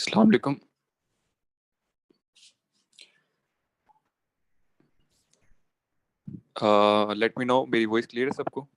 अस्सलाम वालेकुम। Let me know मेरी वॉइस क्लियर है सबको?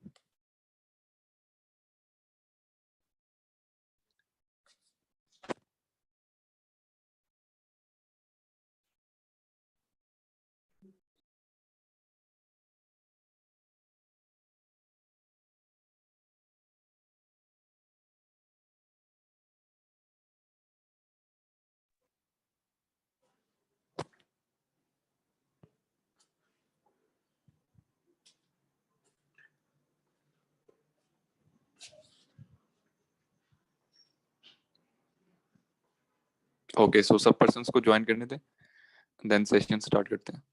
ओके, सो सब पर्सन्स को ज्वाइन करने दें, देन सेशन स्टार्ट करते हैं।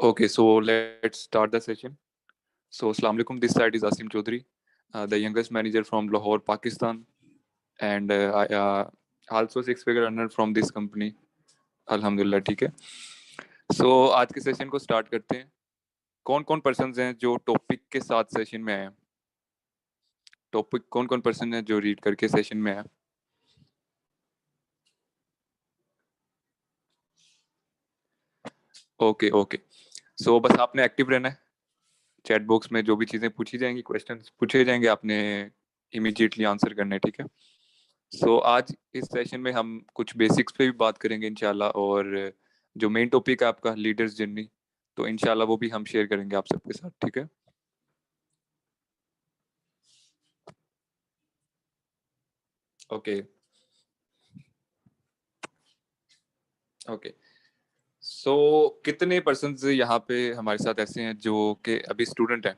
Okay, so let's start the session. So, Assalamu alaikum. This side is Asim Chaudhary, the youngest manager from Lahore, Pakistan, and I also six-figure earner from this company. अल्हम्दुलिल्लाह, ठीक है। So आज के session को start करते हैं। कौन कौन पर्सन्स हैं जो टॉपिक के साथ सेशन में आए हैं? टॉपिक कौन कौन पर्सन है जो रीड करके सेशन में आया? ओके ओके, सो बस आपने एक्टिव रहना है। चैट बॉक्स में जो भी चीज़ें पूछी जाएंगी, क्वेश्चंस पूछे जाएंगे, आपने इमीडिएटली आंसर करना है, ठीक है। सो आज इस सेशन में हम कुछ बेसिक्स पे भी बात करेंगे इंशाल्लाह, और जो मेन टॉपिक है आपका लीडर्स जर्नी, तो इंशाल्लाह वो भी हम शेयर करेंगे आप सबके साथ, ठीक है। ओके ओके, सो कितने पर्सन्स यहाँ पे हमारे साथ ऐसे हैं जो कि अभी स्टूडेंट हैं?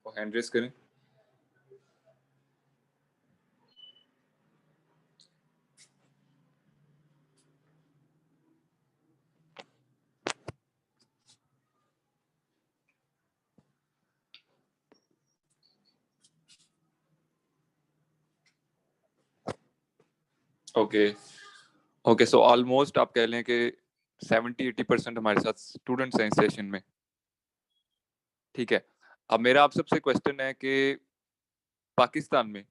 वो हैंड रेस करें। ओके ओके, सो ऑलमोस्ट आप कह लें कि 70-80% हमारे साथ स्टूडेंट्स हैं इस सेशन में, ठीक है। अब मेरा आप सबसे क्वेश्चन है कि पाकिस्तान में,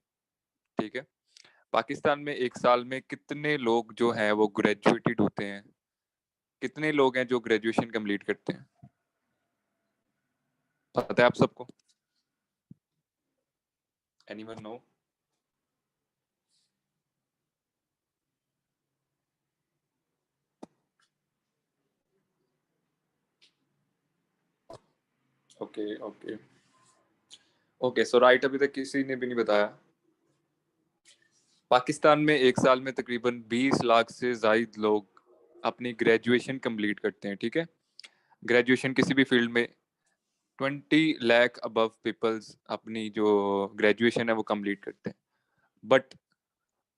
ठीक है, पाकिस्तान में एक साल में कितने लोग जो हैं वो ग्रेजुएटेड होते हैं? कितने लोग हैं जो ग्रेजुएशन कंप्लीट करते हैं? पता है आप सबको? Anyone no? Okay okay okay, so right, अभी तक किसी ने भी नहीं बताया। पाकिस्तान में एक साल में तकरीबन 20 लाख से ज्यादा लोग अपनी ग्रेजुएशन कंप्लीट करते हैं, ठीक है। ग्रेजुएशन किसी भी फील्ड में 20 लाख अबव पीपल्स अपनी जो ग्रेजुएशन है वो कंप्लीट करते हैं। बट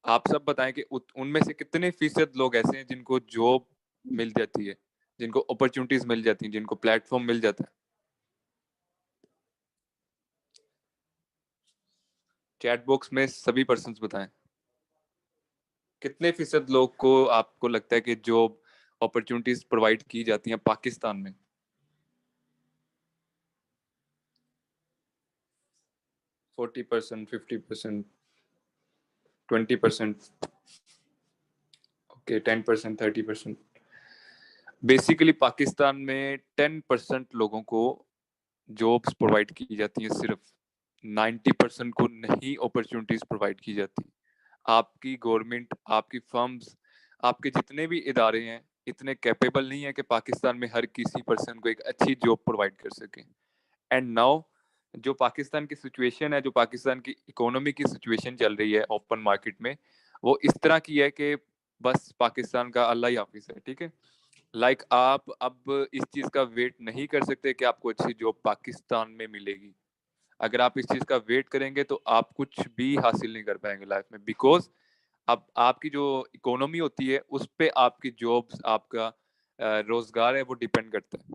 आप सब बताएं कि उनमें से कितने फीसद लोग ऐसे हैं जिनको जॉब मिल जाती है, जिनको अपॉर्चुनिटीज मिल जाती हैं, जिनको प्लेटफॉर्म मिल जाता है? चैट बॉक्स में सभी पर्सन्स बताएं कितने फीसद लोग को आपको लगता है कि जॉब अपॉर्चुनिटीज प्रोवाइड की जाती हैं पाकिस्तान में? 40%, 50%, 20%, ओके, 10%, 30%। बेसिकली पाकिस्तान में 10% लोगों को जॉब्स प्रोवाइड की जाती हैं सिर्फ, 90% को नहीं अपॉर्चुनिटीज प्रोवाइड की जाती। आपकी गवर्नमेंट, आपकी फर्म्स, आपके जितने भी इदारे हैं इतने कैपेबल नहीं है कि पाकिस्तान में हर किसी पर्सन को एक अच्छी जॉब प्रोवाइड कर सकें। एंड नाउ जो पाकिस्तान की सिचुएशन है, जो पाकिस्तान की इकोनॉमी की सिचुएशन चल रही है ओपन मार्केट में, वो इस तरह की है कि बस पाकिस्तान का अल्लाह ही हाफिज है, ठीक है। लाइक आप अब इस चीज का वेट नहीं कर सकते कि आपको अच्छी जॉब पाकिस्तान में मिलेगी। अगर आप इस चीज का वेट करेंगे तो आप कुछ भी हासिल नहीं कर पाएंगे लाइफ में, बिकॉज अब आपकी जो इकोनॉमी होती है उस पे आपकी जॉब्स, आपका रोजगार है वो डिपेंड करता है।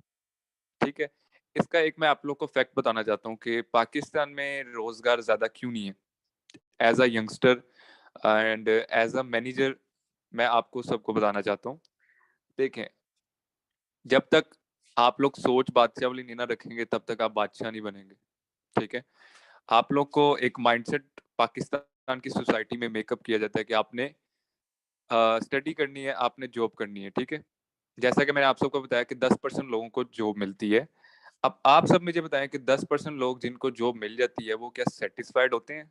ठीक है, इसका एक मैं आप लोग को फैक्ट बताना चाहता हूँ कि पाकिस्तान में रोजगार ज्यादा क्यों नहीं है। As a youngster and as a manager मैं आपको सबको बताना चाहता हूँ। देखें, जब तक आप लोग सोच बादशाह वाली नहीं ना रखेंगे तब तक आप बादशाह नहीं बनेंगे। ठीक है, आप लोग को एक माइंडसेट पाकिस्तान की सोसाइटी में मेकअप किया जाता है कि आपने स्टडी करनी है, आपने जॉब करनी है। ठीक है, जैसा कि मैंने आप सबको बताया कि 10% लोगों को जॉब मिलती है। अब आप सब मुझे बताएं कि 10% लोग जिनको जॉब मिल जाती है वो क्या सेटिस्फाइड होते हैं?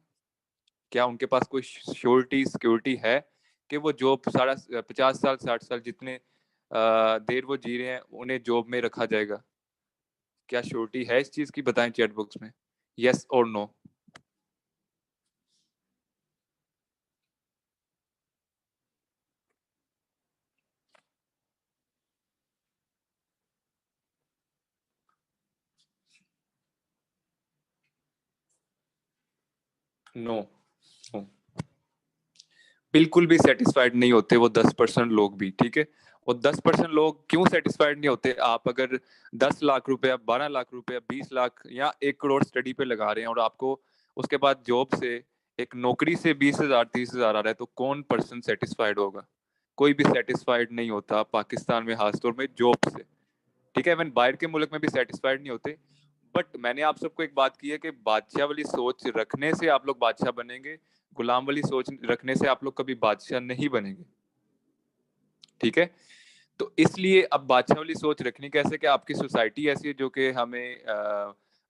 क्या उनके पास कोई श्योरिटी सिक्योरिटी है कि वो जॉब सारा 50 साल 60 साल जितने देर वो जी रहे हैं उन्हें जॉब में रखा जाएगा? क्या श्योरिटी है इस चीज की? बताएं चैट बॉक्स में, यस और नो। नो, बिल्कुल भी सेटिस्फाइड नहीं होते वो 10% लोग भी। ठीक है, वो 10% लोग क्यों सेटिस्फाइड नहीं होते? आप अगर 10 लाख रुपया, 12 लाख रुपया, 20 लाख या 1 करोड़ स्टडी पे लगा रहे हैं और आपको उसके बाद जॉब से, एक नौकरी से 20 हजार 30 हजार आ रहा है, तो कौन पर्सन सेटिस्फाइड होगा? कोई भी सेटिस्फाइड नहीं होता पाकिस्तान में, खासतौर में जॉब से। ठीक है, इवन बाहर के मुल्क में भी सेटिस्फाइड नहीं होते। बट मैंने आप सबको एक बात की है कि बादशाह वाली सोच रखने से आप लोग बादशाह बनेंगे, गुलाम वाली सोच रखने से आप लोग कभी बादशाह नहीं बनेंगे। ठीक है, तो इसलिए अब बादशाह वाली सोच रखनी कैसे कि आपकी सोसाइटी ऐसी है जो कि हमें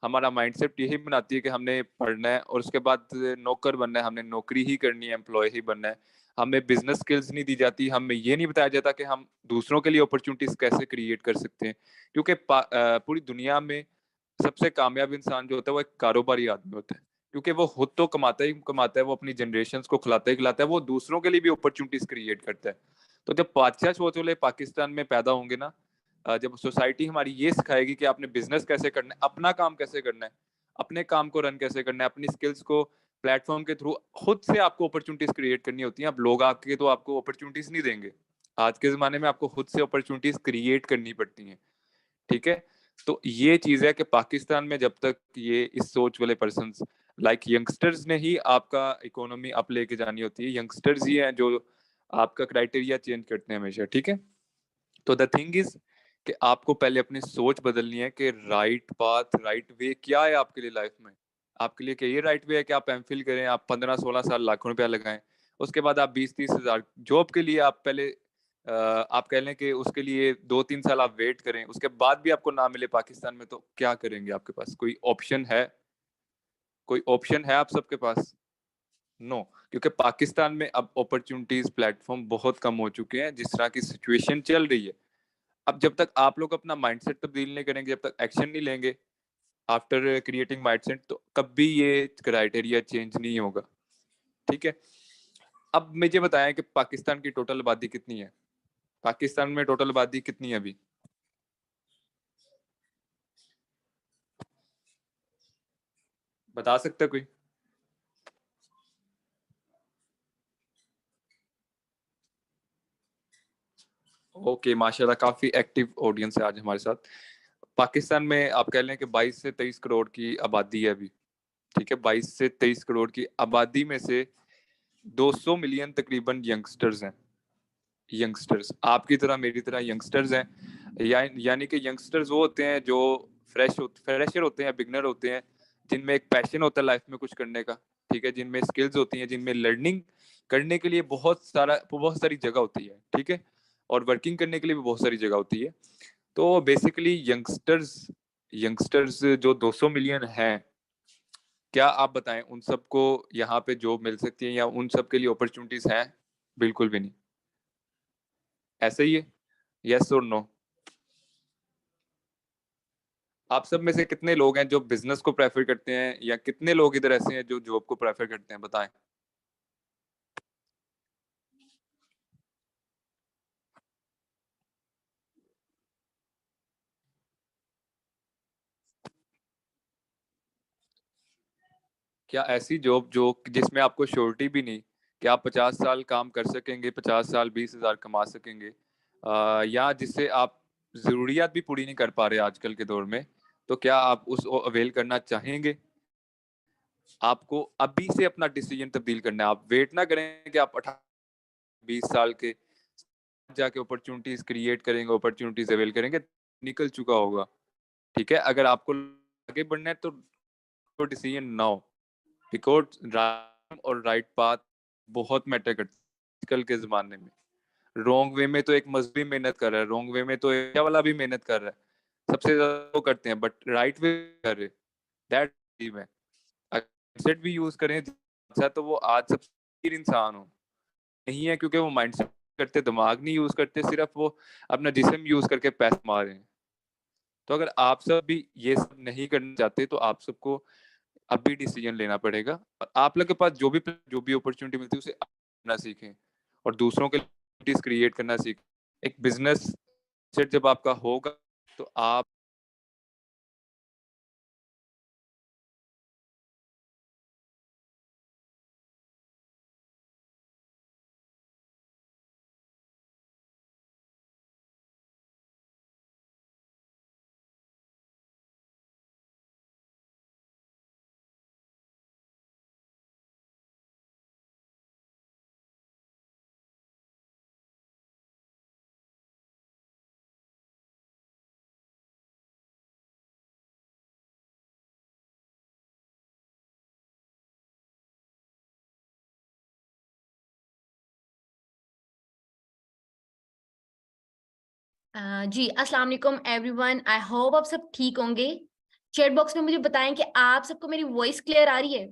हमारा माइंडसेट यही बनाती है कि हमने पढ़ना है और उसके बाद नौकर बनना है, हमने नौकरी ही करनी है, एम्प्लॉय ही बनना है। हमें बिजनेस स्किल्स नहीं दी जाती, हमें ये नहीं बताया जाता कि हम दूसरों के लिए अपॉर्चुनिटीज कैसे क्रिएट कर सकते हैं। क्योंकि पूरी दुनिया में सबसे कामयाब इंसान जो होता है वो एक कारोबारी आदमी होता है, क्योंकि वो खुद तो कमाता ही कमाता है, वो अपनी जनरेशन को खिलाता ही खिलाता है, वो दूसरों के लिए भी अपॉर्चुनिटीज क्रिएट करता है। तो जब बादशाह सोच वाले पाकिस्तान में पैदा होंगे ना, जब सोसाइटी हमारी ये सिखाएगी कि आपने बिजनेस कैसे करना है, अपना काम कैसे करना है, अपने काम को रन कैसे करना है, अपनी स्किल्स को प्लेटफॉर्म के थ्रू खुद से आपको अपॉर्चुनिटीज क्रिएट करनी होती हैं। अब लोग आके तो आपको अपॉर्चुनिटीज नहीं देंगे, आज के जमाने में आपको खुद से अपॉर्चुनिटीज क्रिएट करनी पड़ती हैं। ठीक है, तो ये चीज है कि पाकिस्तान में जब तक ये इस सोच वाले पर्सन लाइक यंगस्टर्स ने ही आपका इकोनॉमी अप लेके जानी होती है, यंगस्टर्स ही हैं जो आपका क्राइटेरिया चेंज करते हैं हमेशा। ठीक है, तो द थिंग इज कि आपको पहले अपनी सोच बदलनी है कि राइट पाथ, राइट वे क्या है आपके लिए लाइफ में। आपके लिए क्या ये राइट वे है कि आप एमफिल करें, आप 15 16 साल लाखों रुपया लगाएं, उसके बाद आप 20 30 हजार जॉब के लिए आप पहले आप कह लें कि उसके लिए 2 3 साल आप वेट करें, उसके बाद भी आपको ना मिले पाकिस्तान में, तो क्या करेंगे? आपके पास कोई ऑप्शन है? कोई ऑप्शन है आप सबके पास? नो, क्योंकि पाकिस्तान में अब अपॉर्चुनिटीज प्लेटफॉर्म बहुत कम हो चुके हैं जिस तरह की सिचुएशन चल रही है। अब जब तक आप लोग अपना माइंडसेट तब्दील नहीं करेंगे, जब तक एक्शन नहीं लेंगे आफ्टर क्रिएटिंग माइंडसेट, तो कभी ये क्राइटेरिया चेंज नहीं होगा। ठीक है, अब मुझे बताएं कि पाकिस्तान की टोटल आबादी कितनी है? पाकिस्तान में टोटल आबादी कितनी है अभी? बता सकता है कोई? ओके, माशाल्लाह, काफी एक्टिव ऑडियंस है आज हमारे साथ। पाकिस्तान में आप कह लें कि 22 से 23 करोड़ की आबादी है अभी। ठीक है, 22 से 23 करोड़ की आबादी में से 200 मिलियन तकरीबन यंगस्टर्स हैं। यंगस्टर्स आपकी तरह मेरी तरह यंगस्टर्स हैं, यानी कि यंगस्टर्स वो होते हैं जो फ्रेशर होते हैं, बिगनर होते हैं, जिनमें एक पैशन होता है लाइफ में कुछ करने का। ठीक है, जिनमें स्किल्स होती हैं, जिनमें लर्निंग करने के लिए बहुत सारी जगह होती है। ठीक है, और वर्किंग करने के लिए भी बहुत सारी जगह होती है। तो बेसिकली यंगस्टर्स यंगस्टर्स जो 200 मिलियन हैं, क्या आप बताएं उन सबको यहाँ पे जॉब मिल सकती है या उन सब के लिए अपॉर्चुनिटीज हैं? बिल्कुल भी नहीं। ऐसे ही है, यस और नो। आप सब में से कितने लोग हैं जो बिजनेस को प्रेफर करते हैं, या कितने लोग इधर ऐसे हैं जो जॉब को प्रेफर करते हैं? बताएं। क्या ऐसी जॉब जो जिसमें आपको श्योरिटी भी नहीं कि आप 50 साल काम कर सकेंगे, 50 साल 20,000 कमा सकेंगे, या जिससे आप ज़रूरियात भी पूरी नहीं कर पा रहे आजकल के दौर में, तो क्या आप उसको अवेल करना चाहेंगे? आपको अभी से अपना डिसीजन तब्दील करना है। आप वेट ना करें कि आप 20 साल के जाके अपॉर्चुनिटीज क्रिएट करेंगे, अपॉर्चुनिटीज अवेल करेंगे, निकल चुका होगा। ठीक है, अगर आपको आगे बढ़ना है तो डिसीजन नाउ, बिकॉज राइट और राइट पाथ बहुत मैटर करता है आजकल के जमाने में। रॉन्ग वे में तो एक मजहबी मेहनत कर रहा है, रॉन्ग वे में तो इंडिया वाला भी मेहनत कर रहा है, सबसे ज्यादा वो करते हैं, बट राइट वे कर रहे, दैट है। माइंडसेट भी यूज करें अच्छा, तो वो आज सबसे अमीर इंसान हो नहीं है, क्योंकि वो माइंडसेट करते, दिमाग नहीं यूज करते, सिर्फ वो अपना जिस्म यूज करके पैसे मारे हैं। तो अगर आप सब भी ये सब नहीं करना चाहते तो आप सबको अभी डिसीजन लेना पड़ेगा, और आप लोग के पास जो भी अपॉर्चुनिटी मिलती है उसे करना सीखें और दूसरों के लिए क्रिएट करना सीखें। एक बिजनेस सेट जब आपका होगा तो आप जी अस्सलाम वालेकुम एवरीवन, आई होप आप सब ठीक होंगे। चैट बॉक्स में मुझे बताएं कि आप सबको मेरी वॉइस क्लियर आ रही है।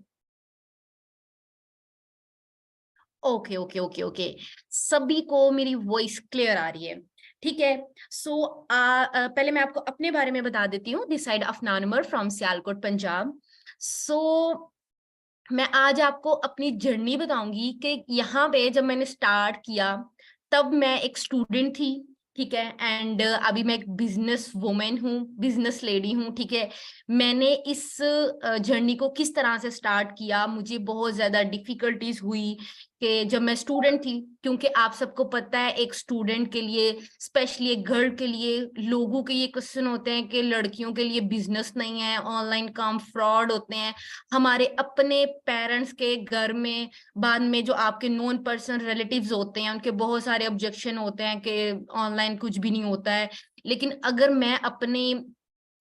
ओके ओके ओके ओके, सभी को मेरी वॉइस क्लियर आ रही है। ठीक है। सो पहले मैं आपको अपने बारे में बता देती हूँ। This side Afnan Umar from Sialkot Punjab. So मैं आज आपको अपनी जर्नी बताऊंगी कि यहाँ पे जब मैंने स्टार्ट किया तब मैं एक स्टूडेंट थी। ठीक है। एंड अभी मैं एक बिजनेस वुमेन हूँ, बिजनेस लेडी हूँ। ठीक है। मैंने इस जर्नी को किस तरह से स्टार्ट किया, मुझे बहुत ज्यादा डिफिकल्टीज हुई कि जब मैं स्टूडेंट थी, क्योंकि आप सबको पता है एक स्टूडेंट के लिए, स्पेशली एक गर्ल के लिए, लोगों के ये क्वेश्चन होते हैं कि लड़कियों के लिए बिजनेस नहीं है, ऑनलाइन काम फ्रॉड होते हैं। हमारे अपने पेरेंट्स के घर में बाद में जो आपके नॉन पर्सन रिलेटिव्स होते हैं उनके बहुत सारे ऑब्जेक्शन होते हैं कि ऑनलाइन कुछ भी नहीं होता है। लेकिन अगर मैं अपने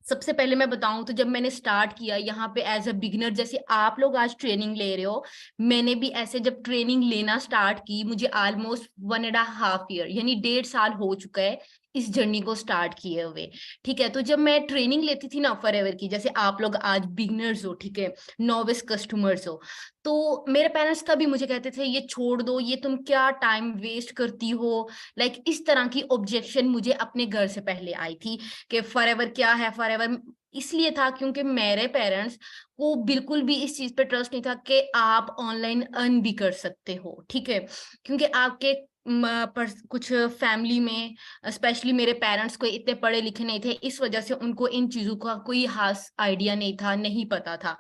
सबसे पहले मैं बताऊं तो जब मैंने स्टार्ट किया यहाँ पे एज अ बिगिनर, जैसे आप लोग आज ट्रेनिंग ले रहे हो, मैंने भी ऐसे जब ट्रेनिंग लेना स्टार्ट की, मुझे ऑलमोस्ट 1.5 ईयर यानी 1.5 साल हो चुका है इस जर्नी को स्टार्ट किए हुए। ठीक है। तो जब मैं ट्रेनिंग लेती थी ना फॉरएवर की, जैसे आप लोग आज बिगिनर्स हो, ठीक है, नोविस कस्टमर्स हो, तो मेरे पेरेंट्स तभी मुझे कहते थे ये छोड़ दो, ये तुम क्या टाइम वेस्ट करती हो। लाइक इस तरह की ऑब्जेक्शन मुझे अपने घर से पहले आई थी कि फॉरएवर क्या है, फॉरएवर इसलिए था क्योंकि मेरे पेरेंट्स को बिल्कुल भी इस चीज पे ट्रस्ट नहीं था कि आप ऑनलाइन अर्न भी कर सकते हो। ठीक है। क्योंकि आपके कुछ फैमिली में, स्पेशली मेरे पेरेंट्स को इतने पढ़े लिखे नहीं थे, इस वजह से उनको इन चीजों का कोई खास आइडिया नहीं था, नहीं पता था।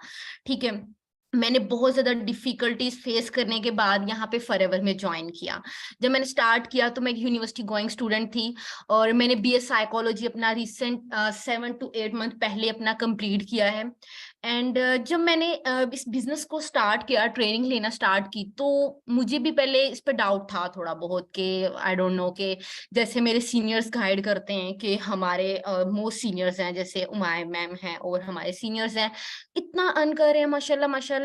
ठीक है। मैंने बहुत ज्यादा डिफिकल्टीज फेस करने के बाद यहाँ पे फॉरएवर में ज्वाइन किया। जब मैंने स्टार्ट किया तो मैं यूनिवर्सिटी गोइंग स्टूडेंट थी और मैंने बीए साइकोलॉजी अपना रिसेंट 7 to 8 मंथ पहले अपना कंप्लीट किया है। एंड जब मैंने इस बिजनेस को स्टार्ट किया, ट्रेनिंग लेना स्टार्ट की, तो मुझे भी पहले इस पे डाउट था थोड़ा बहुत कि आई डोंट नो कि जैसे मेरे सीनियर्स गाइड करते हैं कि हमारे मोस्ट सीनियर्स हैं जैसे उमाय मैम हैं और हमारे सीनियर्स हैं, इतना अर्न कर रहे हैं माशाल्लाह माशाल्लाह।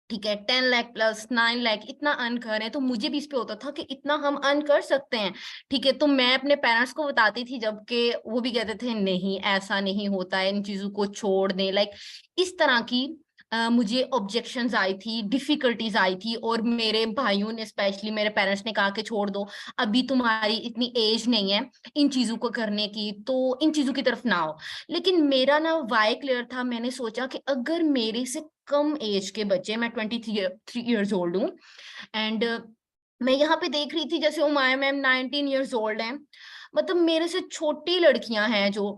ठीक है। 10 लाख प्लस 9 लाख इतना अर्न कर रहे हैं, तो मुझे भी इस पे होता था कि इतना हम अर्न कर सकते हैं। ठीक है। तो मैं अपने पेरेंट्स को बताती थी, जबकि वो भी कहते थे नहीं ऐसा नहीं होता है, इन चीजों को छोड़ दें। लाइक इस तरह की मुझे ऑब्जेक्शंस आई थी, डिफिकल्टीज आई थी, और मेरे भाइयों ने, स्पेशली मेरे पेरेंट्स ने कहा कि छोड़ दो, अभी तुम्हारी इतनी एज नहीं है इन चीजों को करने की, तो इन चीजों की तरफ ना आओ। लेकिन मेरा ना वाई क्लियर था। मैंने सोचा कि अगर मेरे से कम एज के बच्चे, मैं 23 ईयर्स ओल्ड हूँ, एंड मैं यहाँ पे देख रही थी जैसे उमाया मैम 19 ईयर्स ओल्ड हैं, मतलब मेरे से छोटी लड़कियां हैं जो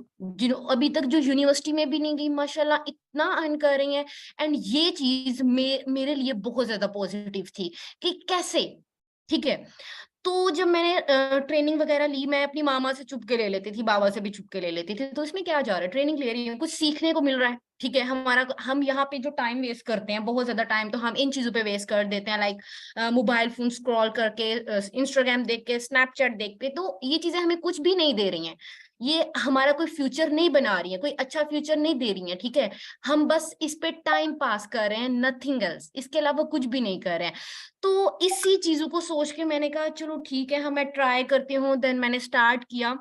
अभी तक जो यूनिवर्सिटी में भी नहीं गई, माशाल्लाह इतना अर्न कर रही हैं। एंड ये चीज मेरे लिए बहुत ज्यादा पॉजिटिव थी कि कैसे, ठीक है। तो जब मैंने ट्रेनिंग वगैरह ली, मैं अपनी मामा से चुप के ले लेती थी, बाबा से भी चुप के ले लेती थी। तो इसमें क्या जा रहा है, ट्रेनिंग ले रही हूँ, कुछ सीखने को मिल रहा है, ठीक है। हम यहाँ पे जो टाइम वेस्ट करते हैं, बहुत ज्यादा टाइम तो हम इन चीजों पे वेस्ट कर देते हैं, लाइक मोबाइल फोन स्क्रॉल करके, इंस्टाग्राम देख के, स्नैपचैट देख के। तो ये चीजें हमें कुछ भी नहीं दे रही हैं, ये हमारा कोई फ्यूचर नहीं बना रही है, कोई अच्छा फ्यूचर नहीं दे रही है, ठीक है। हम बस इस पे टाइम पास कर रहे हैं, नथिंग एल्स, इसके अलावा कुछ भी नहीं कर रहे हैं। तो इसी चीजों को सोच के मैंने कहा चलो ठीक है, मैं ट्राई करती हूँ। देन मैंने स्टार्ट किया।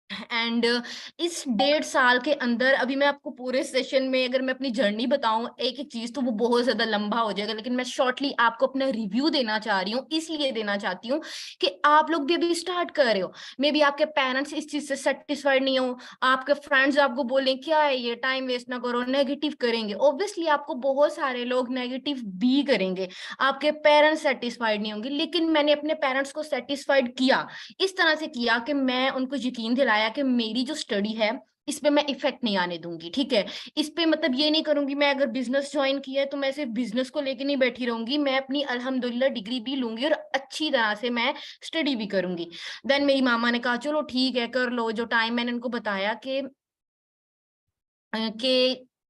एंड इस 1.5 साल के अंदर, अभी मैं आपको पूरे सेशन में अगर मैं अपनी जर्नी बताऊं एक एक चीज, तो वो बहुत ज्यादा लंबा हो जाएगा, लेकिन मैं शॉर्टली आपको अपना रिव्यू देना चाह रही हूँ, इसलिए देना चाहती हूँ कि आप लोग भी अभी स्टार्ट कर रहे हो। मे बी आपके पेरेंट्स इस चीज से सेटिस्फाइड नहीं हो, आपके फ्रेंड्स आपको बोले क्या है ये, टाइम वेस्ट ना करो, नेगेटिव करेंगे। ऑब्वियसली आपको बहुत सारे लोग नेगेटिव भी करेंगे, आपके पेरेंट्स सेटिस्फाइड नहीं होंगे, लेकिन मैंने अपने पेरेंट्स को सेटिस्फाइड किया। इस तरह से किया कि मैं उनको यकीन दिलाया कि मेरी जो स्टडी है इस पे मैं इफेक्ट नहीं आने दूंगी, ठीक है। इस पे मतलब ये नहीं करूंगी, मैं अगर बिजनेस ज्वाइन किया है तो मैं सिर्फ बिजनेस को लेके नहीं बैठी रहूंगी, मैं अपनी अल्हम्दुलिल्लाह डिग्री भी लूंगी और अच्छी तरह से मैं स्टडी भी करूंगी। देन मेरी मामा ने कहा चलो ठीक है कर लो। जो टाइम मैंने उनको बताया कि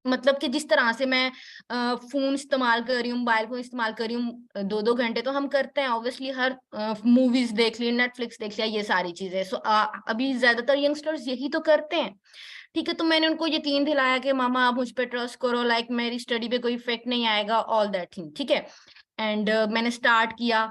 मतलब कि जिस तरह से मैं फोन इस्तेमाल कर रही हूँ, मोबाइल फोन इस्तेमाल कर रही हूँ 2-2 घंटे, तो हम करते हैं ऑब्वियसली, हर मूवीज देख ली, नेटफ्लिक्स देख लिया, ये सारी चीजें। सो अभी ज्यादातर यंगस्टर्स यही तो करते हैं, ठीक है। तो मैंने उनको यकीन दिलाया कि मामा आप मुझ पे ट्रस्ट करो, लाइक मेरी स्टडी पे कोई इफेक्ट नहीं आएगा, ऑल दैट थिंग, ठीक है। एंड मैंने स्टार्ट किया।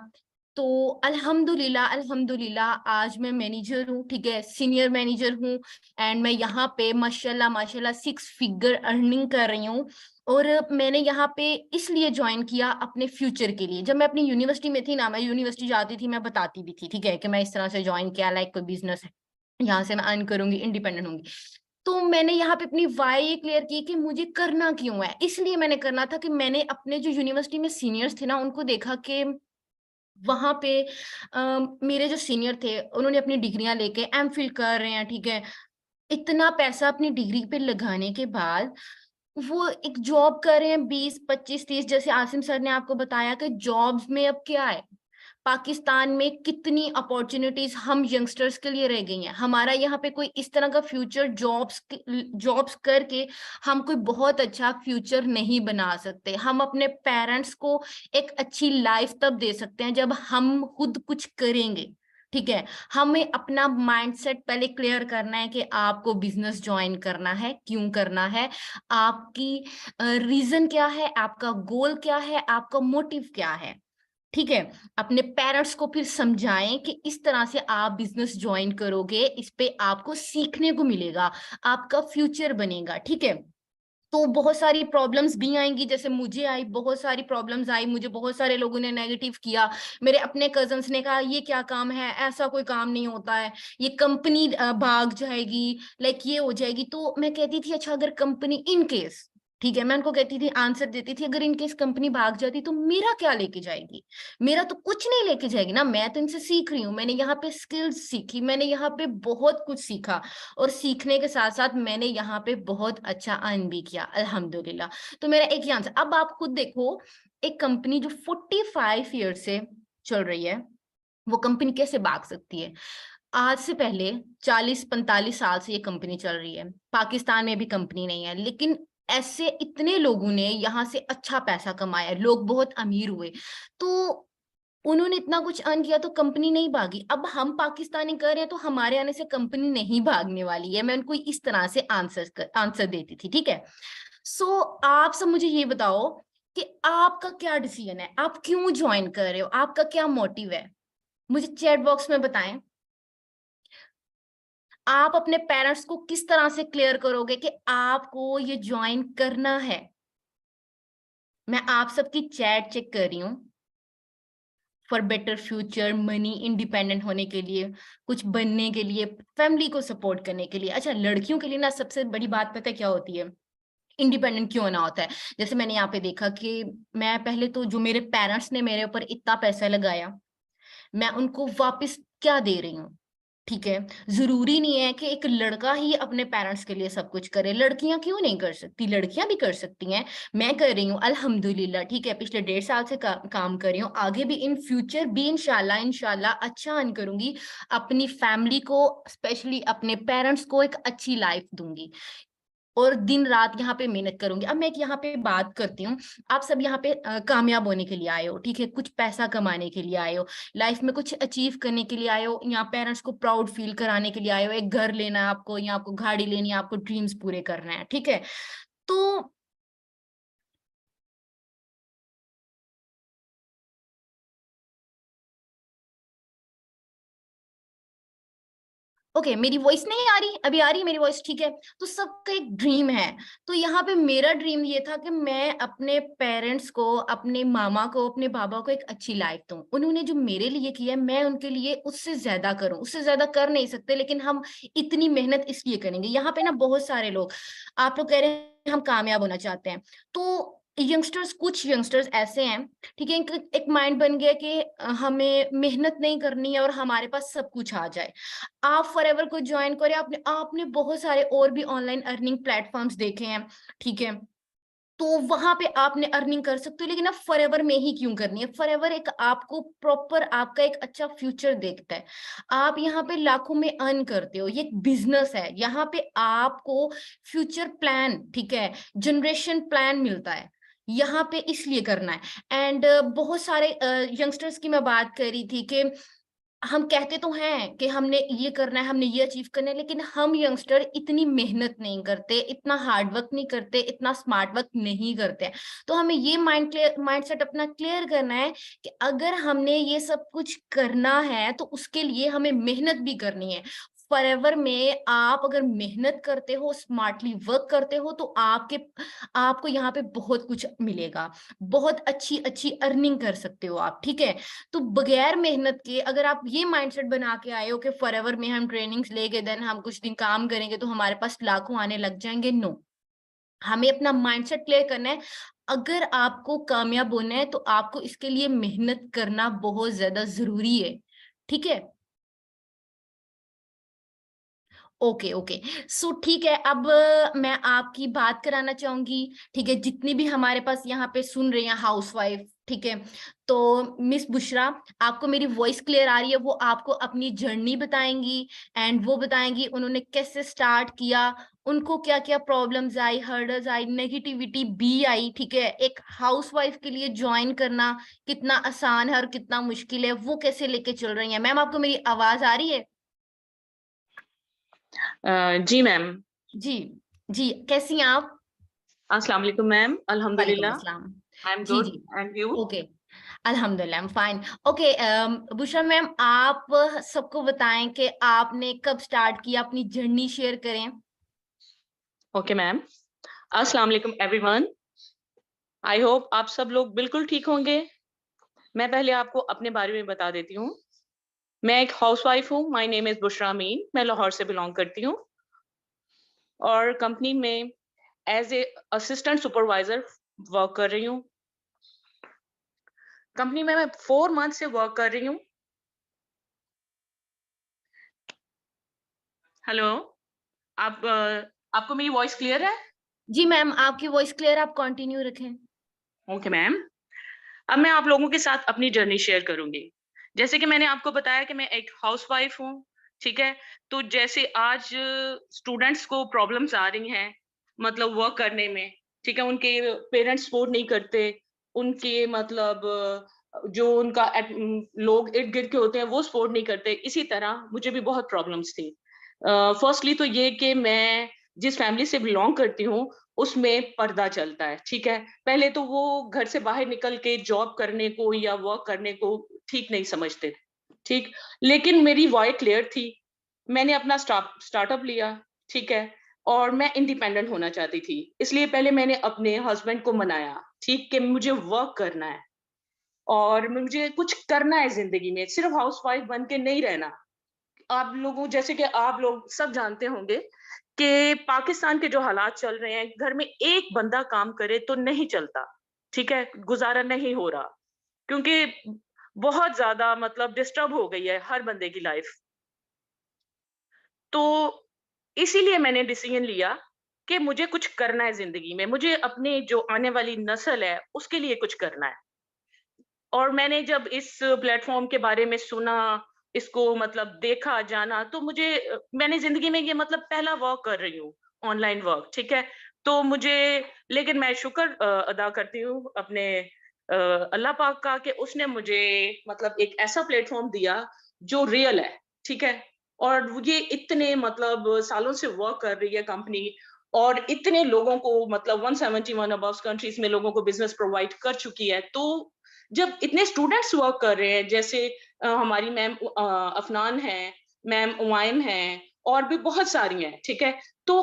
तो अल्हम्दुलिल्लाह अल्हम्दुलिल्लाह आज मैं मैनेजर हूँ, ठीक है, सीनियर मैनेजर हूँ। एंड मैं यहाँ पे माशाल्लाह माशाल्लाह 6 फिगर अर्निंग कर रही हूँ। और मैंने यहाँ पे इसलिए ज्वाइन किया अपने फ्यूचर के लिए। जब मैं अपनी यूनिवर्सिटी में थी ना, मैं यूनिवर्सिटी जाती थी, मैं बताती भी थी, ठीक है, कि मैं इस तरह से ज्वाइन किया, लाइक कोई बिजनेस है, यहाँ से मैं अर्न करूंगी, इंडिपेंडेंट होंगी। तो मैंने यहाँ पे अपनी वाई क्लियर की कि मुझे करना क्यों है। इसलिए मैंने करना था कि मैंने अपने जो यूनिवर्सिटी में सीनियर्स थे ना, उनको देखा कि वहां पे मेरे जो सीनियर थे उन्होंने अपनी डिग्रियां लेके एमफिल कर रहे हैं, ठीक है। इतना पैसा अपनी डिग्री पे लगाने के बाद वो एक जॉब कर रहे हैं, 20-25-30, जैसे आसिम सर ने आपको बताया कि जॉब्स में अब क्या है, पाकिस्तान में कितनी अपॉर्चुनिटीज हम यंगस्टर्स के लिए रह गई हैं। हमारा यहाँ पे कोई इस तरह का फ्यूचर जॉब्स करके हम कोई बहुत अच्छा फ्यूचर नहीं बना सकते। हम अपने पेरेंट्स को एक अच्छी लाइफ तब दे सकते हैं जब हम खुद कुछ करेंगे, ठीक है। हमें अपना माइंडसेट पहले क्लियर करना है कि आपको बिजनेस ज्वाइन करना है, क्यों करना है, आपकी रीजन क्या है, आपका गोल क्या है, आपका मोटिव क्या है, ठीक है। अपने पेरेंट्स को फिर समझाएं कि इस तरह से आप बिजनेस ज्वाइन करोगे, इस पे आपको सीखने को मिलेगा, आपका फ्यूचर बनेगा, ठीक है। तो बहुत सारी प्रॉब्लम्स भी आएंगी, जैसे मुझे आई, बहुत सारी प्रॉब्लम्स आई, मुझे बहुत सारे लोगों ने नेगेटिव किया। मेरे अपने कजन्स ने कहा ये क्या काम है, ऐसा कोई काम नहीं होता है, ये कंपनी भाग जाएगी, लाइक ये हो जाएगी। तो मैं कहती थी अच्छा अगर कंपनी इन केस, ठीक है, मैं उनको कहती थी, आंसर देती थी, अगर इनकेस कंपनी भाग जाती तो मेरा क्या लेके जाएगी, मेरा तो कुछ नहीं लेके जाएगी ना, मैं तो इनसे सीख रही हूँ, मैंने यहाँ पे स्किल्स सीखी, मैंने यहाँ पे बहुत कुछ सीखा, और सीखने के साथ साथ मैंने यहाँ पे बहुत अच्छा अर्न भी किया अल्हम्दुलिल्लाह। तो मेरा एक ही आंसर, अब आप खुद देखो, एक कंपनी जो 45 ईयर से चल रही है, वो कंपनी कैसे भाग सकती है। आज से पहले 40-45 साल से ये कंपनी चल रही है, पाकिस्तान में भी कंपनी नहीं है, लेकिन ऐसे इतने लोगों ने यहाँ से अच्छा पैसा कमाया, लोग बहुत अमीर हुए, तो उन्होंने इतना कुछ अर्न किया तो कंपनी नहीं भागी। अब हम पाकिस्तानी कर रहे हैं तो हमारे आने से कंपनी नहीं भागने वाली है। मैं उनको इस तरह से आंसर देती थी, ठीक है। सो आप सब मुझे ये बताओ कि आपका क्या डिसीजन है, आप क्यों ज्वाइन कर रहे हो, आपका क्या मोटिव है, मुझे चैट बॉक्स में बताएं। आप अपने पेरेंट्स को किस तरह से क्लियर करोगे कि आपको ये ज्वाइन करना है। मैं आप सबकी चैट चेक कर रही हूँ, for better future, money, independent होने के लिए, कुछ बनने के लिए, फैमिली को सपोर्ट करने के लिए। अच्छा लड़कियों के लिए ना सबसे बड़ी बात पता है क्या होती है, इंडिपेंडेंट क्यों होना होता है। जैसे मैंने यहाँ पे देखा कि मैं पहले तो जो मेरे पेरेंट्स ने मेरे ऊपर इतना पैसा लगाया, मैं उनको वापस क्या दे रही हूँ, ठीक है, जरूरी नहीं है कि एक लड़का ही अपने पेरेंट्स के लिए सब कुछ करे, लड़कियां क्यों नहीं कर सकती, लड़कियां भी कर सकती हैं। मैं कर रही हूँ अल्हम्दुलिल्लाह, ठीक है, पिछले 1.5 साल से काम कर रही हूँ, आगे भी इन फ्यूचर भी इंशाल्लाह इंशाल्लाह अच्छा अर्न करूंगी, अपनी फैमिली को स्पेशली अपने पेरेंट्स को एक अच्छी लाइफ दूंगी और दिन रात यहाँ पे मेहनत करूंगी। अब मैं एक यहाँ पे बात करती हूँ, आप सब यहाँ पे कामयाब होने के लिए आए हो, ठीक है, कुछ पैसा कमाने के लिए आए हो, लाइफ में कुछ अचीव करने के लिए आए हो, यहाँ पेरेंट्स को प्राउड फील कराने के लिए आए हो, एक घर लेना है आपको, या आपको गाड़ी लेनी है, आपको ड्रीम्स पूरे करना है, ठीक है। तो ओके, मेरी वॉइस नहीं आ रही, अभी आ रही है मेरी वॉइस, ठीक है। तो सबका एक ड्रीम है, तो यहाँ पे मेरा ड्रीम ये था कि मैं अपने पेरेंट्स को, अपने मामा को, अपने बाबा को एक अच्छी लाइफ दूं। उन्होंने जो मेरे लिए किया है, मैं उनके लिए उससे ज्यादा करूं, उससे ज्यादा कर नहीं सकते, लेकिन हम इतनी मेहनत इसलिए करेंगे। यहाँ पे ना बहुत सारे लोग, आप लोग कह रहे हैं हम कामयाब होना चाहते हैं, तो यंगस्टर्स, कुछ यंगस्टर्स ऐसे हैं, ठीक है, एक माइंड बन गया कि हमें मेहनत नहीं करनी है और हमारे पास सब कुछ आ जाए। आप फॉरएवर को ज्वाइन करें, आपने आपने बहुत सारे और भी ऑनलाइन अर्निंग प्लेटफॉर्म्स देखे हैं, ठीक है, तो वहां पे आपने अर्निंग कर सकते हो, लेकिन अब फॉरएवर में ही क्यों करनी है? फॉरएवर एक आपको प्रॉपर आपका एक अच्छा फ्यूचर देखता है, आप यहाँ पे लाखों में अर्न करते हो, ये एक बिजनेस है, यहाँ पे आपको फ्यूचर प्लान, ठीक है, जनरेशन प्लान मिलता है, यहाँ पे इसलिए करना है। एंड बहुत सारे यंगस्टर्स की मैं बात कर रही थी कि हम कहते तो हैं कि हमने ये करना है, हमने ये अचीव करना है, लेकिन हम यंगस्टर इतनी मेहनत नहीं करते, इतना हार्ड वर्क नहीं करते, इतना स्मार्ट वर्क नहीं करते हैं। तो हमें ये माइंडसेट अपना क्लियर करना है कि अगर हमने ये सब कुछ करना है तो उसके लिए हमें मेहनत भी करनी है। फॉरएवर में आप अगर मेहनत करते हो, स्मार्टली वर्क करते हो, तो आपको यहाँ पे बहुत कुछ मिलेगा, बहुत अच्छी अच्छी अर्निंग कर सकते हो आप, ठीक है। तो बगैर मेहनत के अगर आप ये माइंडसेट बना के आए हो कि फॉरएवर में हम ट्रेनिंग्स लेके देन हम कुछ दिन काम करेंगे तो हमारे पास लाखों आने लग जाएंगे, नो, हमें अपना माइंडसेट क्लियर करना है। अगर आपको कामयाब होना है तो आपको इसके लिए मेहनत करना बहुत ज्यादा जरूरी है, ठीक है। ओके ओके, सो ठीक है, अब मैं आपकी बात कराना चाहूंगी, ठीक है, जितनी भी हमारे पास यहाँ पे सुन रहे हैं हाउसवाइफ, ठीक है, तो मिस बुशरा, आपको मेरी वॉइस क्लियर आ रही है, वो आपको अपनी जर्नी बताएंगी एंड वो बताएंगी उन्होंने कैसे स्टार्ट किया, उनको क्या क्या प्रॉब्लम्स आई, हर्डल्स आई, नेगेटिविटी भी आई, ठीक है, एक हाउसवाइफ के लिए ज्वाइन करना कितना आसान है और कितना मुश्किल है, वो कैसे लेके चल रही है। मैम, आपको मेरी आवाज आ रही है? जी मैम। जी जी, कैसी हैं आप? अस्सलाम वालेकुम मैम, वालेकुम अल्हम्दुलिल्लाह, अस्सलाम। आई एम जी गुड जी, एंड यू? ओके, अल्हम्दुलिल्लाह, I am fine. Okay, Bushra ma'am, आप सबको बताएं कि आपने कब स्टार्ट किया, अपनी जर्नी शेयर करें। ओके मैम, अस्सलाम वालेकुम एवरीवन। आई होप आप सब लोग बिल्कुल ठीक होंगे। मैं पहले आपको अपने बारे में बता देती हूँ। मैं एक हाउसवाइफ हूँ, माय नेम इज़ बुशरा अमीन, मैं लाहौर से बिलॉन्ग करती हूँ और कंपनी में as a assistant supervisor work कर रही हूँ। कंपनी में मैं 4 मंथ से वर्क कर रही हूँ। हेलो, आप आपको मेरी वॉइस क्लियर है? जी मैम, आपकी वॉइस क्लियर, आप कंटिन्यू रखें। Okay ma'am. अब मैं आप लोगों के साथ अपनी जर्नी शेयर करूंगी। जैसे कि मैंने आपको बताया कि मैं एक हाउसवाइफ हूँ, ठीक है? तो जैसे आज स्टूडेंट्स को प्रॉब्लम्स आ रही हैं, मतलब वर्क करने में, ठीक है? उनके पेरेंट्स सपोर्ट नहीं करते, उनके मतलब जो उनका लोग इर्द-गिर्द के होते हैं, वो सपोर्ट नहीं करते। इसी तरह मुझे भी बहुत प्रॉब्लम्स थी। फर्स्टली तो ये कि मैं जिस फैमिली से बिलॉन्ग करती हूँ, उसमें पर्दा चलता है, ठीक है? पहले तो वो घर से बाहर निकल के जॉब करने को या वर्क करने को ठीक नहीं समझते, ठीक? लेकिन मेरी वाई क्लियर थी, मैंने अपना स्टार्टअप लिया, ठीक है? और मैं इंडिपेंडेंट होना चाहती थी, इसलिए पहले मैंने अपने हस्बैंड को मनाया, ठीक? कि मुझे वर्क करना है और मुझे कुछ करना है ज़िंदगी में, सिर्फ हाउसवाइफ बन के नहीं रहना। आप लोगों जैसे कि आप लोग सब जानते होंगे कि पाकिस्तान के जो हालात चल रहे हैं, घर में एक बंदा काम करे तो नहीं चलता, ठीक है? गुज़ारा नहीं हो रहा, क्योंकि बहुत ज़्यादा मतलब डिस्टर्ब हो गई है हर बंदे की लाइफ़। तो इसीलिए मैंने डिसीजन लिया कि मुझे कुछ करना है ज़िंदगी में, मुझे अपने जो आने वाली नस्ल है, उसके लिए कुछ करना है। और मैंने जब इस प्लेटफ़ॉर्म के बारे में सुना, इसको मतलब देखा, जाना, तो मुझे मैंने ज़िंदगी में ये मतलब पहला वर्क कर रही हूँ, ऑनलाइन वर्क, ठीक है? तो मुझे लेकिन मैं शुक्र अदा करती हूँ अपने अल्लाह पाक का कि उसने मुझे मतलब एक ऐसा प्लेटफ़ॉर्म दिया जो रियल है, ठीक है? और ये इतने मतलब सालों से वर्क कर रही है कंपनी और इतने लोगों को मतलब 171 अबव कंट्रीज़ में लोगों को बिज़नेस प्रोवाइड कर चुकी है। तो जब इतने स्टूडेंट्स वर्क कर रहे हैं जैसे हमारी मैम अफनान है, मैम उमाइम हैं और भी बहुत सारी हैं, ठीक है? तो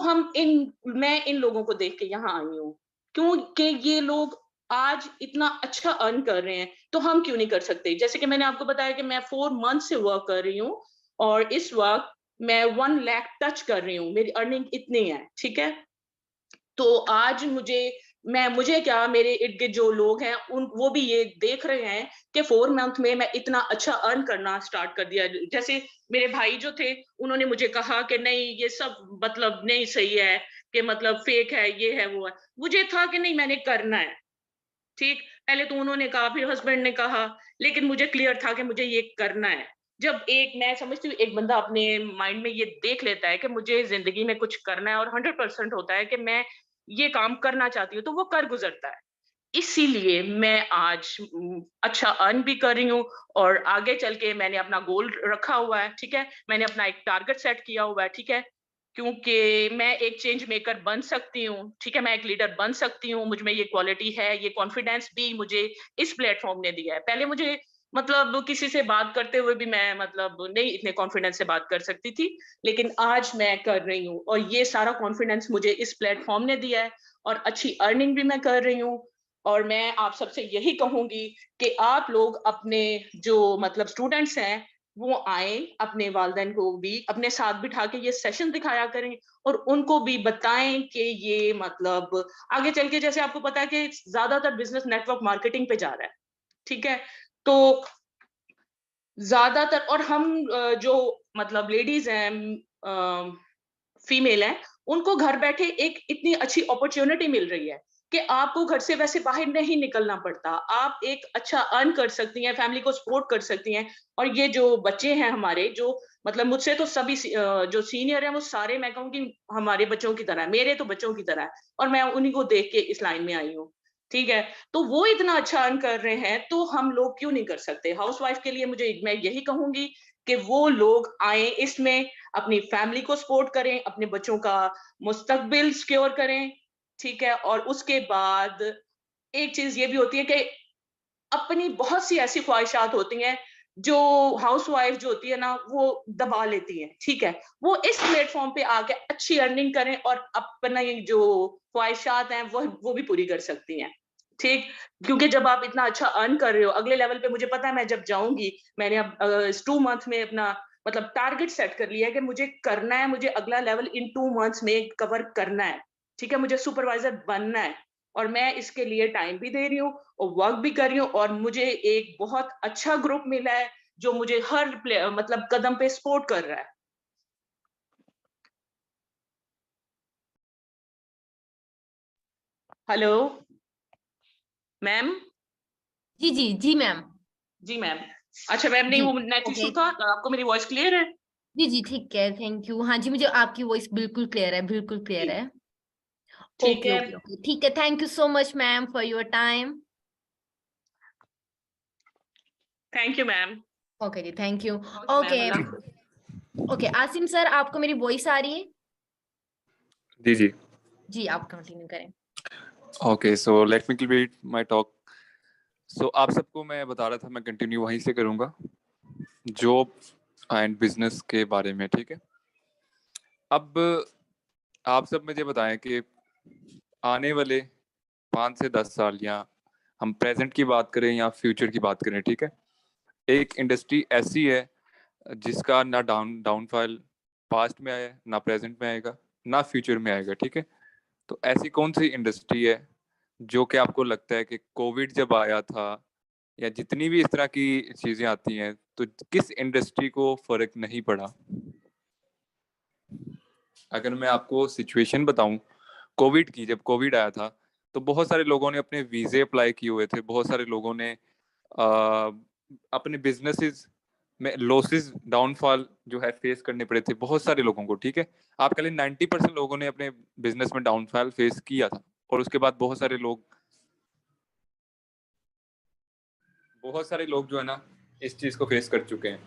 मैं इन लोगों को देख के यहाँ आई हूँ, क्योंकि ये लोग आज इतना अच्छा अर्न कर रहे हैं, तो हम क्यों नहीं कर सकते? जैसे कि मैंने आपको बताया कि मैं 4 मंथ से वर्क कर रही हूँ और इस वक़्त मैं 1 लाख टच कर रही हूँ, मेरी अर्निंग इतनी है, ठीक है? तो आज मुझे क्या मेरे इर्द-गिर्द जो लोग हैं वो भी ये देख रहे हैं कि 4 मंथ में मैं इतना अच्छा अर्न करना स्टार्ट कर दिया। जैसे मेरे भाई जो थे उन्होंने मुझे कहा कि नहीं ये सब मतलब नहीं सही है, कि मतलब फेक है, ये है, वो है। मुझे था कि नहीं मैंने करना है, ठीक? पहले तो उन्होंने कहा, फिर हस्बैंड ने कहा, लेकिन मुझे क्लियर था कि मुझे ये करना है। जब मैं समझती हूँ एक बंदा अपने माइंड में ये देख लेता है कि मुझे ज़िंदगी में कुछ करना है और 100% होता है कि मैं ये काम करना चाहती हूँ, तो वो कर गुज़रता है। इसीलिए मैं आज अच्छा अर्न भी कर रही हूँ और आगे चल के मैंने अपना गोल रखा हुआ है, ठीक है? मैंने अपना एक टारगेट सेट किया हुआ है, ठीक है? क्योंकि मैं एक चेंज मेकर बन सकती हूँ, ठीक है? मैं एक लीडर बन सकती हूँ, मुझ में ये क्वालिटी है, ये कॉन्फिडेंस भी मुझे इस प्लेटफ़ॉर्म ने दिया है। पहले मुझे मतलब किसी से बात करते हुए भी मैं मतलब नहीं इतने कॉन्फिडेंस से बात कर सकती थी, लेकिन आज मैं कर रही हूँ और ये सारा कॉन्फिडेंस मुझे इस प्लेटफ़ॉर्म ने दिया है और अच्छी अर्निंग भी मैं कर रही हूँ। और मैं आप सबसे यही कहूँगी कि आप लोग अपने जो मतलब स्टूडेंट्स हैं, वो आएँ, अपने वालिदैन को भी अपने साथ बिठा के ये सेशन दिखाया करें और उनको भी बताएँ कि ये मतलब आगे चल के जैसे आपको पता है कि ज़्यादातर बिज़नेस नेटवर्क मार्केटिंग पे जा रहा है, ठीक है? तो ज़्यादातर और हम जो मतलब लेडीज़ हैं अ, फीमेल हैं, उनको घर बैठे एक इतनी अच्छी अपॉर्च्युनिटी मिल रही है कि आपको घर से वैसे बाहर नहीं निकलना पड़ता। आप एक अच्छा अर्न कर सकती हैं, फैमिली को सपोर्ट कर सकती हैं और ये जो बच्चे हैं हमारे जो मतलब मुझसे तो सभी जो सीनियर हैं वो सारे मैं कहूँगी हमारे बच्चों की तरह हैं, मेरे तो बच्चों की तरह हैं और मैं उन्हीं को देख के इस लाइन में आई हूँ। ठीक है? तो वो इतना अच्छा अर्न कर रहे हैं, तो हम लोग क्यों नहीं कर सकते? हाउसवाइफ के लिए मैं यही कहूँगी कि वो लोग आएँ इसमें अपनी फैमिली को सपोर्ट करें, अपने बच्चों का मुस्तकबिल सिक्योर करें, ठीक है? और उसके बाद एक चीज़ ये भी होती है कि अपनी बहुत सी ऐसी ख्वाहिशात होती हैं, जो हाउसवाइफ जो होती है ना, वो दबा लेती हैं, ठीक है? वो इस प्लेटफ़ॉर्म पे आके अच्छी अर्निंग करें और अपना ये जो ख्वाहिशात हैं, वो भी पूरी कर सकती हैं, ठीक? क्योंकि जब आप इतना अच्छा अर्न कर रहे हो, अगले लेवल पे मुझे पता है मैं जब जाऊँगी, मैंने अब इस 2 मंथ में अपना मतलब टारगेट सेट कर लिया है कि मुझे करना है, मुझे अगला लेवल इन 2 मंथ्स में कवर करना है, ठीक है? मुझे सुपरवाइज़र बनना है और मैं इसके लिए टाइम भी दे रही हूँ और वर्क भी कर रही हूँ और मुझे एक बहुत अच्छा ग्रुप मिला है, जो मुझे हर मतलब कदम पे सपोर्ट कर रहा है। Hello, ma'am? जी, जी, जी मैम। जी, मैम। अच्छा मैम नहीं जी, वो नेट ओके। इश्यू था, आपको मेरी वॉइस क्लियर है? जी, जी, ठीक है, थैंक यू। हाँ जी, मुझे आपकी वॉइस बिल्कुल क्लियर है, बिल्कुल क्लियर जी, है। ठीक ओके, है। ओके, ओके, ठीक है, thank you so much ma'am for your time. Thank you ma'am. Okay जी, thank you. Okay ma'am, okay, अल्लाह हाफ़िज़। ओके, आसिम सर आपको मेरी वॉइस आ रही है? जी जी। जी, आप कंटिन्यू करें। Okay, so let me complete my talk. So आप सबको मैं बता रहा था, मैं कंटिन्यू वहीं से करूंगा, जॉब एंड बिजनेस के बारे में, ठीक है? अब आप सब मुझे बताएं कि आने वाले 5 से 10 साल, या हम प्रेजेंट की बात करें या फ्यूचर की बात करें, ठीक है, एक इंडस्ट्री ऐसी है जिसका ना डाउनफॉल पास्ट में आया है, ना प्रेजेंट में आएगा, ना फ्यूचर में आएगा, ठीक है? तो ऐसी कौन सी इंडस्ट्री है जो कि आपको लगता है कि कोविड जब आया था या जितनी भी इस तरह की चीजें आती हैं, तो किस इंडस्ट्री को फर्क नहीं पड़ा? अगर मैं आपको सिचुएशन बताऊं कोविड की, जब कोविड आया था तो बहुत सारे लोगों ने अपने वीजे अप्लाई किए हुए थे, बहुत सारे लोगों ने अपने बिजनेसेस में लॉसेस डाउनफॉल जो है फेस करने पड़े थे बहुत सारे लोगों को, ठीक है। आप कह लें 90% लोगों ने अपने बिजनेस में डाउनफॉल फेस किया था, और उसके बाद बहुत सारे लोग जो है ना इस चीज को फेस कर चुके हैं।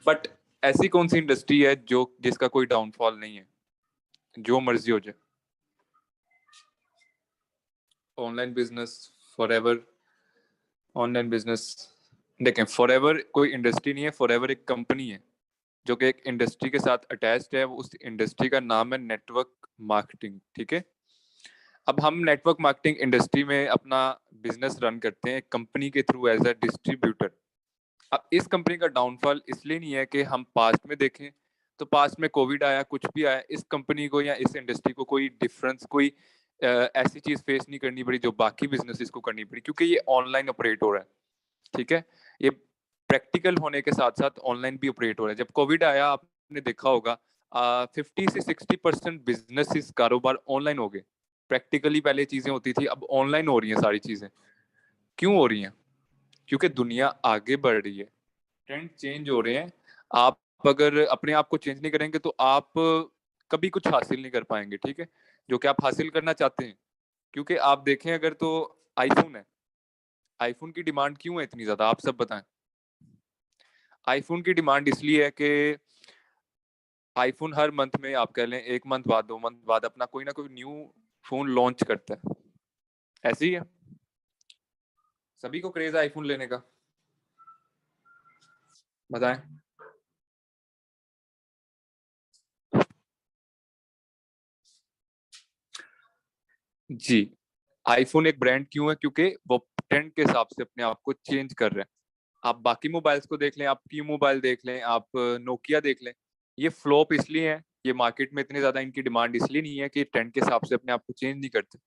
बट ऐसी कौन सी इंडस्ट्री है जो जिसका कोई डाउनफॉल नहीं है, जो मर्जी हो जाए? Online business forever. Online business देखें, फॉरएवर कोई इंडस्ट्री नहीं है, फॉरएवर एक कंपनी है जो कि एक इंडस्ट्री के साथ अटैच्ड है। उस इंडस्ट्री का नाम है नेटवर्क मार्केटिंग, ठीक है। अब हम नेटवर्क मार्केटिंग इंडस्ट्री में अपना बिजनेस रन करते हैं कंपनी के थ्रू एज अ डिस्ट्रीब्यूटर। अब इस कंपनी का डाउनफॉल इसलिए नहीं है कि हम पास्ट में देखें तो पास्ट में कोविड आया, कुछ भी आया, इस कंपनी को या इस इंडस्ट्री को कोई डिफरेंस, कोई ऐसी चीज फेस नहीं करनी पड़ी जो बाकी बिजनेसेस को करनी पड़ी, क्योंकि ये ऑनलाइन ऑपरेट हो रहा है, ठीक है। ये प्रैक्टिकल होने के साथ साथ ऑनलाइन भी ऑपरेट हो रहा है। जब कोविड आया आपने देखा होगा 50 से 60% बिजनेसेस कारोबार ऑनलाइन हो गए। प्रैक्टिकली पहले चीजें होती थी, अब ऑनलाइन हो रही हैं सारी चीजें। क्यों हो रही हैं? क्योंकि दुनिया आगे बढ़ रही है, ट्रेंड चेंज हो रहे हैं। आप अगर अपने आप को चेंज नहीं करेंगे तो आप कभी कुछ हासिल नहीं कर पाएंगे, ठीक है, जो कि आप हासिल करना चाहते हैं। क्योंकि आप देखें अगर तो आईफोन है, आईफोन की डिमांड क्यों है इतनी ज्यादा, आप सब बताएं। आईफोन की डिमांड इसलिए है कि आईफोन हर मंथ में, आप कह लें 1 मंथ बाद 2 मंथ बाद, अपना कोई ना कोई न्यू फोन लॉन्च करता है। ऐसे ही है, सभी को क्रेज है आईफोन लेने का, बताएं। जी, आईफोन एक ब्रांड क्यों है? क्योंकि वो ट्रेंड के हिसाब से अपने आप को चेंज कर रहे हैं। आप बाकी मोबाइल्स को देख लें, आप की मोबाइल देख लें, आप नोकिया देख लें, ये फ्लॉप इसलिए है, ये मार्केट में इतनी ज्यादा इनकी डिमांड इसलिए नहीं है कि ट्रेंड के हिसाब से अपने आप को चेंज नहीं करते।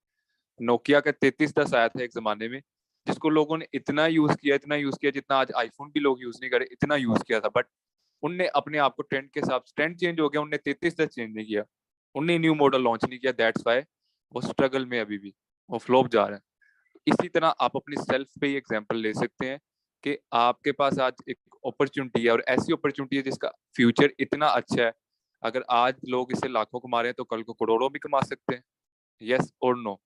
नोकिया का 3310 आया था एक जमाने में, जिसको लोगों ने इतना यूज किया जितना आज आईफोन भी लोग यूज नहीं करे, इतना यूज किया था। बट उनने अपने आप को ट्रेंड के हिसाब से, ट्रेंड चेंज हो गया, उनने 3310 चेंज नहीं किया, उनने न्यू मॉडल लॉन्च नहीं किया। दैट्स वाई वो स्ट्रगल में अभी भी, वो फ्लॉप जा रहा है। इसी तरह आप अपनी सेल्फ पे ही एग्जांपल ले सकते हैं कि आपके पास आज एक अपॉर्चुनिटी है, और ऐसी अपॉर्चुनिटी है जिसका फ्यूचर इतना अच्छा है। अगर आज लोग इसे लाखों कमा रहे हैं तो कल को करोड़ों भी कमा सकते हैं। यस और नो?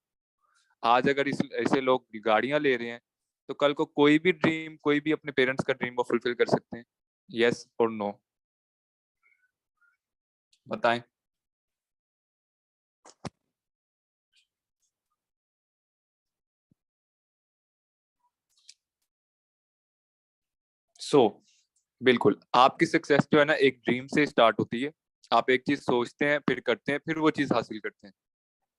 आज अगर ऐसे लोग गाड़ियां ले रहे हैं तो कल को कोई भी ड्रीम, कोई भी अपने पेरेंट्स का ड्रीम वो फुलफिल कर सकते हैं। यस और नो? बताएं। बिल्कुल आपकी सक्सेस जो है ना एक ड्रीम से स्टार्ट होती है। आप एक चीज सोचते हैं, फिर करते हैं, फिर वो चीज हासिल करते हैं।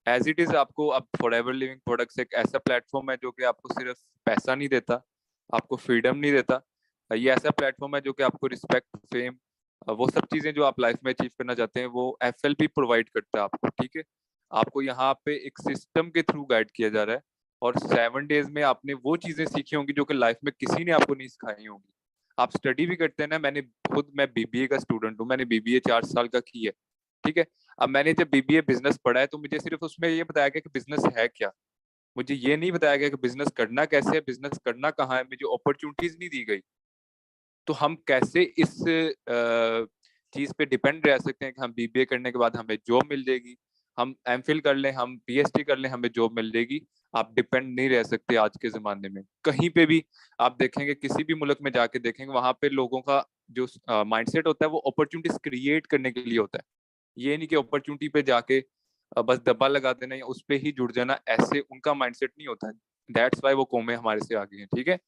एज इट इज आपको अब फॉरएवर लिविंग प्रोडक्ट्स एक ऐसा प्लेटफॉर्म है जो कि आपको सिर्फ पैसा नहीं देता, आपको फ्रीडम नहीं देता। ये ऐसा प्लेटफॉर्म है जो कि आपको रिस्पेक्ट, फेम, वो सब चीजें जो आप लाइफ में अचीव करना चाहते हैं वो एफएलपी प्रोवाइड करता है आपको, ठीक है। आपको यहाँ पे एक सिस्टम के थ्रू गाइड किया जा रहा है, और 7 डेज में आपने वो चीजें सीखी होंगी जो कि लाइफ में किसी ने आपको नहीं सिखाई होंगी। आप स्टडी भी करते हैं ना, मैं बीबीए का स्टूडेंट हूँ, मैंने बीबीए 4 साल का की है, ठीक है। अब मैंने जब बीबीए बिजनेस पढ़ा है तो मुझे सिर्फ उसमें ये बताया गया कि बिजनेस है क्या, मुझे ये नहीं बताया गया कि बिजनेस करना कैसे है, बिजनेस करना कहाँ है, मुझे अपॉर्चुनिटीज नहीं दी गई। तो हम कैसे इस चीज पे डिपेंड रह सकते हैं कि हम बीबीए करने के बाद हमें जॉब मिल जाएगी, हम एमफिल कर लें, हम पीएचडी कर लें, हमें जॉब मिल जाएगी? आप डिपेंड नहीं रह सकते आज के जमाने में कहीं पे भी। आप देखेंगे किसी भी मुल्क में जाके देखेंगे, वहां पे लोगों का जो माइंडसेट होता है वो अपॉर्चुनिटीज क्रिएट करने के लिए होता है। ये नहीं कि अपॉर्चुनिटी पे जाके बस दब्बा लगा देना या उस पे ही जुड़ जाना, ऐसे उनका माइंडसेट नहीं होता है। दैट्स वाई वो कौमें हमारे से आगे हैं, ठीक है।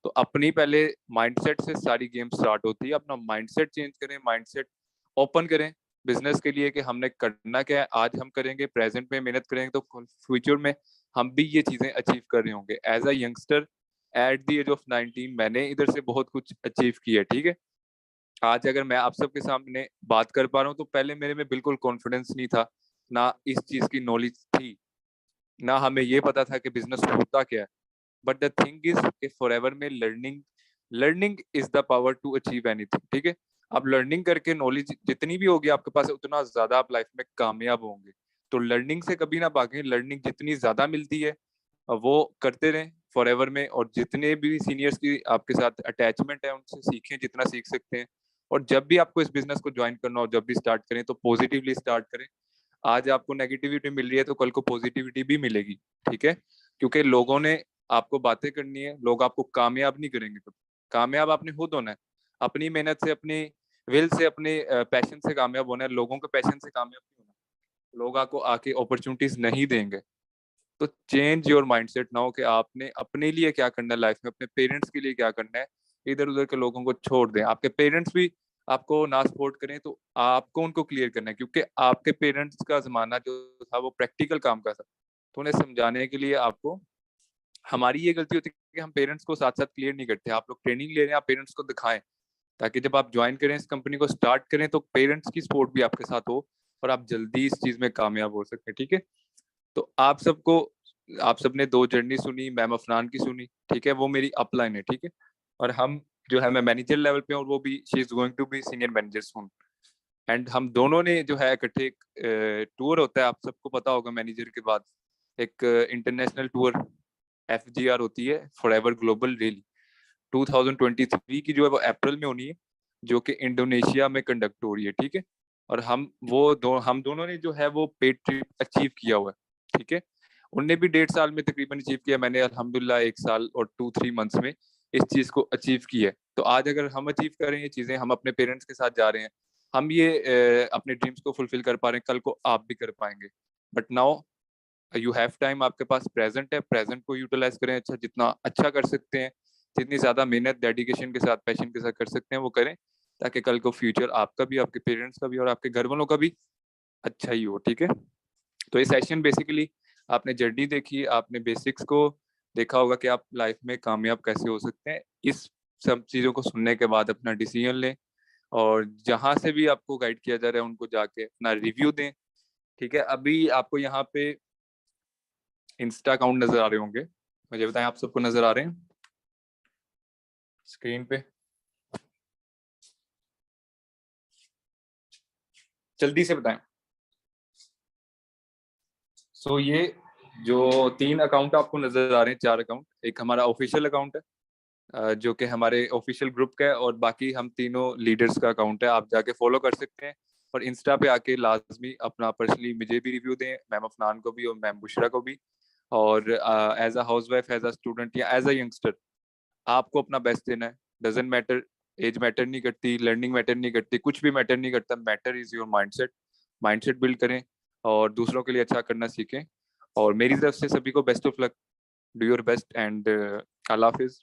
तो अपनी पहले माइंडसेट से सारी गेम स्टार्ट होती है। अपना माइंडसेट चेंज करें, माइंडसेट ओपन करें बिजनेस के लिए कि हमने करना क्या है, आज हम करेंगे, प्रेजेंट में मेहनत करेंगे तो फ्यूचर में हम भी ये चीजें अचीव कर रहे होंगे। As a youngster at the age of 19 मैंने इधर से बहुत कुछ अचीव किया है, ठीक है। आज अगर मैं आप सबके सामने बात कर पा रहा हूँ तो पहले मेरे में बिल्कुल कॉन्फिडेंस नहीं था, ना इस चीज की नॉलेज थी, ना हमें ये पता था कि बिजनेस होता क्या है। बट द थिंग इज कि फॉरएवर में learning, learning is the power to achieve anything, ठीक है। आप लर्निंग करके नॉलेज जितनी भी होगी आपके पास उतना ज्यादा आप लाइफ में कामयाब होंगे। तो लर्निंग से कभी ना भागें, लर्निंग जितनी ज्यादा मिलती है वो करते रहें फॉरएवर में, और जितने भी सीनियर्स की आपके साथ अटैचमेंट है उनसे सीखें जितना सीख सकते हैं। और जब भी आपको इस बिजनेस को ज्वाइन करना हो, जब भी स्टार्ट करें तो पॉजिटिवली स्टार्ट करें। आज आपको नेगेटिविटी मिल रही है तो कल को पॉजिटिविटी भी मिलेगी, ठीक है? क्योंकि लोगों ने आपको बातें करनी है, लोग आपको कामयाब नहीं करेंगे। कभी कामयाब आपने खुद होना है, अपनी मेहनत से, अपनी विल से, अपने पैशन से कामयाब होना है। लोगों के पैशन से कामयाब नहीं होना। लोग आपको आके अपॉर्चुनिटीज नहीं देंगे। तो चेंज योर माइंडसेट ना हो कि आपने अपने लिए क्या करना है लाइफ में, अपने पेरेंट्स के लिए क्या करना है। इधर उधर के लोगों को छोड़ दें। आपके पेरेंट्स भी आपको ना सपोर्ट करें तो आपको उनको क्लियर करना है, क्योंकि आपके पेरेंट्स का जमाना जो था वो प्रैक्टिकल काम का था। तो उन्हें समझाने के लिए आपको, हमारी ये गलती होती है कि हम पेरेंट्स को साथ साथ क्लियर नहीं करते। आप लोग ट्रेनिंग ले रहे हैं, आप पेरेंट्स को दिखाएं, ताकि जब आप ज्वाइन करें इस कंपनी को, स्टार्ट करें, तो पेरेंट्स की सपोर्ट भी आपके साथ हो और आप जल्दी इस चीज में कामयाब हो सकते हैं, ठीक है? तो आप सबने 2 जर्नी सुनी, मैम अफनान की सुनी, ठीक है? वो मेरी अपलाइन है, ठीक है? और हम जो है, मैं मैनेजर लेवल पे हूँ और वो भी she is going to be senior manager soon. And हम दोनों ने जो है इकट्ठे एक टूर होता है, आप सबको पता होगा, मैनेजर के बाद एक इंटरनेशनल टूर FGR होती है, फॉरएवर ग्लोबल रैली 2023 की जो है वो अप्रैल में होनी है, जो कि इंडोनेशिया में कंडक्ट हो रही है, ठीक है? और हम दोनों ने जो है वो पेड ट्रिप अचीव किया हुआ है, ठीक है? उनने भी 1.5 साल में तकरीबन अचीव किया, मैंने अल्हम्दुलिल्लाह 1 साल और 2-3 मंथ्स में इस चीज को अचीव किया है। तो आज अगर हम अचीव करें ये चीजें, हम अपने पेरेंट्स के साथ जा रहे हैं, हम ये अपने ड्रीम्स को फुलफिल कर पा रहे हैं, कल को आप भी कर पाएंगे। But now you have time, आपके पास प्रेजेंट है, प्रेजेंट को यूटिलाइज करें। अच्छा, जितना अच्छा कर सकते हैं, जितनी ज्यादा मेहनत डेडिकेशन के साथ, पैशन के साथ कर सकते हैं वो करें, ताकि कल को फ्यूचर आपका भी, आपके पेरेंट्स का भी और आपके घर वालों का भी अच्छा ही हो, ठीक है? तो ये सेशन बेसिकली आपने जर्नी देखी, आपने बेसिक्स को देखा होगा कि आप लाइफ में कामयाब कैसे हो सकते हैं। इस सब चीजों को सुनने के बाद अपना डिसीजन लें, और जहां से भी आपको गाइड किया जा रहा है उनको जाके अपना रिव्यू दें, ठीक है? अभी आपको यहाँ पे इंस्टा अकाउंट नजर आ रहे होंगे, मुझे बताएं आप सबको नजर आ रहे हैं स्क्रीन पे? जल्दी से बताएं। सो ये जो 3 अकाउंट आपको नजर आ रहे हैं, 4 अकाउंट, एक हमारा ऑफिशियल अकाउंट है जो कि हमारे ऑफिशियल ग्रुप का है, और बाकी हम तीनों लीडर्स का अकाउंट है, आप जाके फॉलो कर सकते हैं। और इंस्टा पे आके लाजमी अपना पर्सनली मुझे भी रिव्यू दें, मैम अफनान को भी और मैम बुशरा को भी। और as a housewife, as a student या एज अ यंगस्टर, आपको अपना बेस्ट देना है। डजेंट मैटर, एज मैटर नहीं करती, लर्निंग मैटर नहीं करती, कुछ भी मैटर नहीं करता। Matter is your mindset. Mindset build करें और दूसरों के लिए अच्छा करना सीखें। और मेरी तरफ से सभी को best of luck, do your best, and Allah Hafiz.